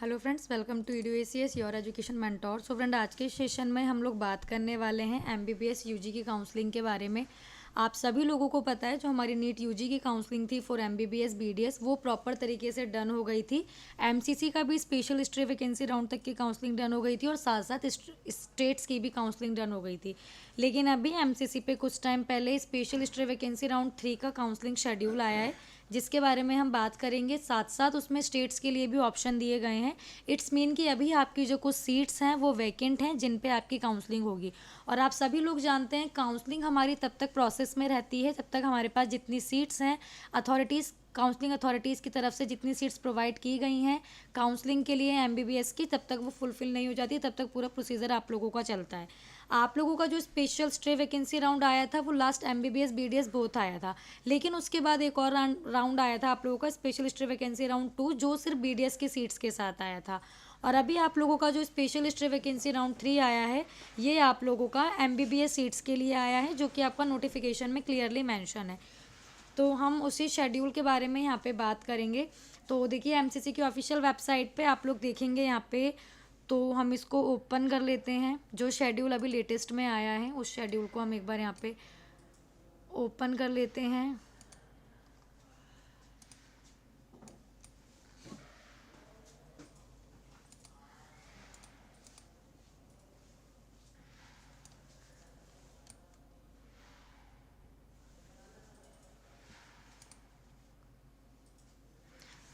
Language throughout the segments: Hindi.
Hello friends, welcome to EDUACS your education mentor. So friend, आज के सेशन में हम लोग बात करने वाले हैं MBBS यूजी की काउंसलिंग के बारे में। आप सभी लोगों को पता है जो हमारी नीट यूजी की काउंसलिंग थी फॉर MBBS BDS वो प्रॉपर तरीके से डन हो गई थी। MCC का भी स्पेशल हिस्ट्री वैकेंसी राउंड तक की काउंसलिंग डन हो गई थी और साथ साथ स्टेट्स की भी काउंसलिंग डन हो गई थी। लेकिन अभी MCC पे कुछ टाइम पहले स्पेशल हिस्ट्री वैकेंसी राउंड 3 का काउंसलिंग शेड्यूल आया है, जिसके बारे में हम बात करेंगे। साथ साथ उसमें स्टेट्स के लिए भी ऑप्शन दिए गए हैं। इट्स मीन कि अभी आपकी जो कुछ सीट्स हैं वो वैकेंट हैं जिन पे आपकी काउंसलिंग होगी। और आप सभी लोग जानते हैं काउंसलिंग हमारी तब तक प्रोसेस में रहती है जब तक हमारे पास जितनी सीट्स हैं अथॉरिटीज़ काउंसलिंग अथॉरिटीज़ की तरफ से जितनी सीट्स प्रोवाइड की गई हैं काउंसलिंग के लिए MBBS की, तब तक वो फुलफिल नहीं हो जाती, तब तक पूरा प्रोसीजर आप लोगों का चलता है। आप लोगों का जो स्पेशल स्टे वैकेंसी राउंड आया था वो लास्ट MBBS BDS बोथ आया था, लेकिन उसके बाद एक और राउंड आया था आप लोगों का स्पेशल स्टे वैकेंसी राउंड 2 जो सिर्फ BDS की सीट्स के साथ आया था। और अभी आप लोगों का जो स्पेशल हिस्ट्री वैकेंसी राउंड 3 आया है ये आप लोगों का MBBS सीट्स के लिए आया है, जो कि आपका नोटिफिकेशन में क्लियरली मेंशन है। तो हम उसी शेड्यूल के बारे में यहाँ पे बात करेंगे। तो देखिए MCC की ऑफिशियल वेबसाइट पे आप लोग देखेंगे यहाँ पे, तो हम इसको ओपन कर लेते हैं। जो शेड्यूल अभी लेटेस्ट में आया है उस शेड्यूल को हम एक बार यहाँ पे ओपन कर लेते हैं।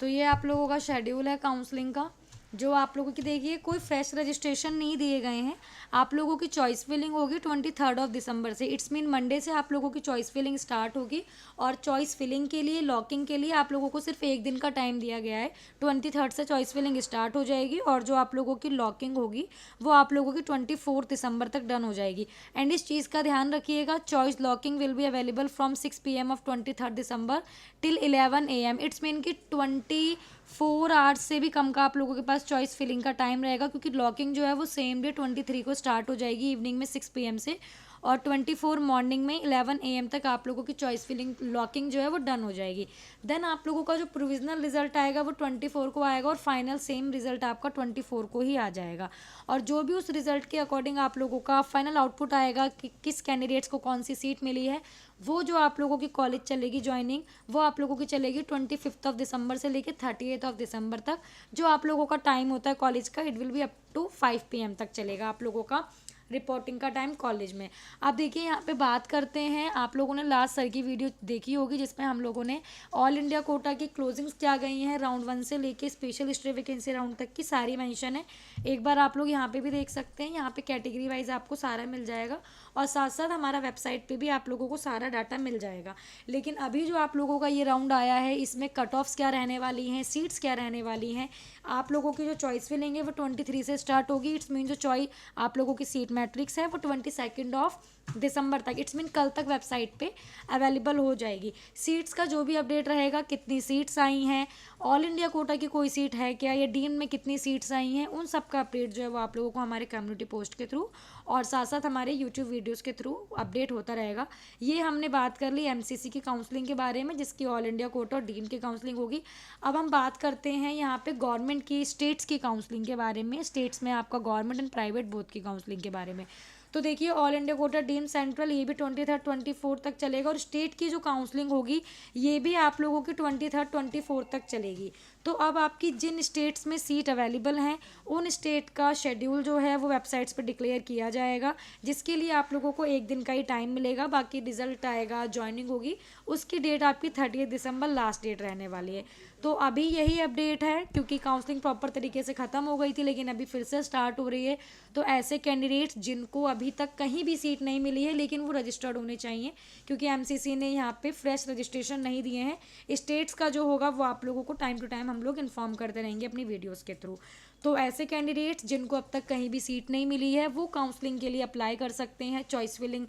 तो ये आप लोगों का शेड्यूल है काउंसलिंग का। जो आप लोगों की देखिए कोई फ्रेश रजिस्ट्रेशन नहीं दिए गए हैं। आप लोगों की चॉइस फिलिंग होगी 23 दिसंबर से। इट्स मीन मंडे से आप लोगों की चॉइस फिलिंग स्टार्ट होगी। और चॉइस फिलिंग के लिए लॉकिंग के लिए आप लोगों को सिर्फ एक दिन का टाइम दिया गया है। 23 से चॉइस फिलिंग स्टार्ट हो जाएगी और जो आप लोगों की लॉकिंग होगी वो आप लोगों की 24 दिसंबर तक डन हो जाएगी। एंड इस चीज़ का ध्यान रखिएगा, choice locking will be available from 6 PM of 23 December till 11 AM। It's mean कि 24 आवर्स से भी कम का आप लोगों के पास चॉइस फिलिंग का टाइम रहेगा, क्योंकि लॉकिंग जो है वो सेम डे 23 को स्टार्ट हो जाएगी इवनिंग में 6 PM से, और 24 मॉर्निंग में 11 AM तक आप लोगों की चॉइस फिलिंग लॉकिंग जो है वो डन हो जाएगी। देन आप लोगों का जो प्रोविजनल रिजल्ट आएगा वो 24 को आएगा और फाइनल सेम रिजल्ट आपका 24 को ही आ जाएगा। और जो भी उस रिजल्ट के अकॉर्डिंग आप लोगों का फाइनल आउटपुट आएगा कि किस कैंडिडेट्स को कौन सी सीट मिली है, वो जो आप लोगों की कॉलेज चलेगी ज्वाइनिंग वो आप लोगों की चलेगी 25 दिसंबर से लेकर 38 दिसंबर तक। जो आप लोगों का टाइम होता है कॉलेज का it will be up to 5 PM तक चलेगा आप लोगों का रिपोर्टिंग का टाइम कॉलेज में। आप देखिए यहाँ पे बात करते हैं, आप लोगों ने लास्ट सर की वीडियो देखी होगी जिसमें हम लोगों ने ऑल इंडिया कोटा की क्लोजिंग्स क्या गई हैं राउंड 1 से लेके स्पेशल हिस्ट्री वैकेंसी राउंड तक की सारी मेंशन है। एक बार आप लोग यहाँ पे भी देख सकते हैं, यहाँ पे कैटेगरी वाइज आपको सारा मिल जाएगा और साथ साथ हमारा वेबसाइट पे भी आप लोगों को सारा डाटा मिल जाएगा। लेकिन अभी जो आप लोगों का ये राउंड आया है इसमें कट ऑफ्स क्या रहने वाली हैं, सीट्स क्या रहने वाली हैं, आप लोगों की जो चॉइस फिलिंग वो 23 से स्टार्ट होगी। इट्स मीन जो चॉइस आप लोगों की सीट मैट्रिक्स है वो 22 दिसंबर तक, इट्स मीन कल तक वेबसाइट पे अवेलेबल हो जाएगी। सीट्स का जो भी अपडेट रहेगा, कितनी सीट्स आई हैं, ऑल इंडिया कोटा की कोई सीट है क्या, या डीन में कितनी सीट्स आई हैं, उन सब का अपडेट जो है वो आप लोगों को हमारे कम्युनिटी पोस्ट के थ्रू और साथ साथ हमारे यूट्यूब वीडियोज़ के थ्रू अपडेट होता रहेगा। ये हमने बात कर ली MCC की काउंसलिंग के बारे में, जिसकी ऑल इंडिया कोटा और डीन की काउंसलिंग होगी। अब हम बात करते हैं यहाँ पे गवर्नमेंट की स्टेट्स की काउंसलिंग के बारे में। स्टेट्स में आपका गवर्नमेंट एंड प्राइवेट बोथ की काउंसलिंग के बारे में। तो देखिए all India quota dean central ये भी 23-24 तक चलेगा और स्टेट की जो काउंसलिंग होगी ये भी आप लोगों की 23-24 तक चलेगी। तो अब आपकी जिन स्टेट्स में सीट अवेलेबल हैं उन स्टेट का शेड्यूल जो है वो वेबसाइट्स पर डिक्लेयर किया जाएगा, जिसके लिए आप लोगों को एक दिन का ही टाइम मिलेगा। बाकी रिजल्ट आएगा, ज्वाइनिंग होगी, उसकी डेट आपकी 30 दिसंबर लास्ट डेट रहने वाली है। तो अभी यही अपडेट है, क्योंकि काउंसलिंग प्रॉपर तरीके से ख़त्म हो गई थी लेकिन अभी फिर से स्टार्ट हो रही है। तो ऐसे कैंडिडेट्स जिनको अभी तक कहीं भी सीट नहीं मिली है लेकिन वो रजिस्टर्ड होने चाहिए, क्योंकि MCC ने यहाँ पे फ्रेश रजिस्ट्रेशन नहीं दिए हैं। स्टेट्स का जो होगा वो आप लोगों को टाइम टू टाइम हम लोग इन्फॉर्म करते रहेंगे अपनी वीडियोज़ के थ्रू। तो ऐसे कैंडिडेट्स जिनको अब तक कहीं भी सीट नहीं मिली है वो काउंसलिंग के लिए अप्लाई कर सकते हैं, चॉइस फिलिंग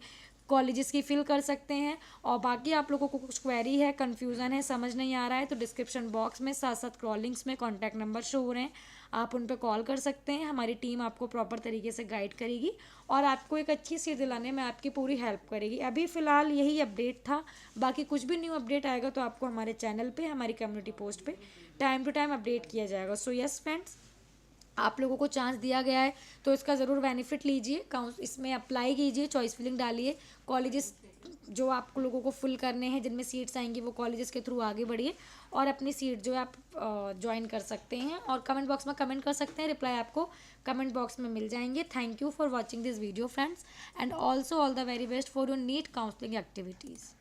कॉलेजेस की फिल कर सकते हैं। और बाकी आप लोगों को कुछ क्वेरी है, कन्फ्यूज़न है, समझ नहीं आ रहा है, तो डिस्क्रिप्शन बॉक्स में साथ साथ क्रॉलिंग्स में कॉन्टैक्ट नंबर शो हो रहे हैं, आप उन पर कॉल कर सकते हैं। हमारी टीम आपको प्रॉपर तरीके से गाइड करेगी और आपको एक अच्छी सीट दिलाने में आपकी पूरी हेल्प करेगी। अभी फ़िलहाल यही अपडेट था, बाकी कुछ भी न्यू अपडेट आएगा तो आपको हमारे चैनल पे, हमारी कम्युनिटी पोस्ट पे टाइम टू टाइम अपडेट किया जाएगा। सो यस फ्रेंड्स, आप लोगों को चांस दिया गया है तो इसका ज़रूर बेनिफिट लीजिए, इसमें अप्लाई कीजिए, चॉइस फिलिंग डालिए, कॉलेजेस जो आप लोगों को फुल करने हैं, जिनमें सीट्स आएंगी वो कॉलेजेस के थ्रू आगे बढ़िए और अपनी सीट जो है आप ज्वाइन कर सकते हैं और कमेंट बॉक्स में कमेंट कर सकते हैं, रिप्लाई आपको कमेंट बॉक्स में मिल जाएंगे। Thank you for watching this video friends, and also all the very best for your NEET counselling activities.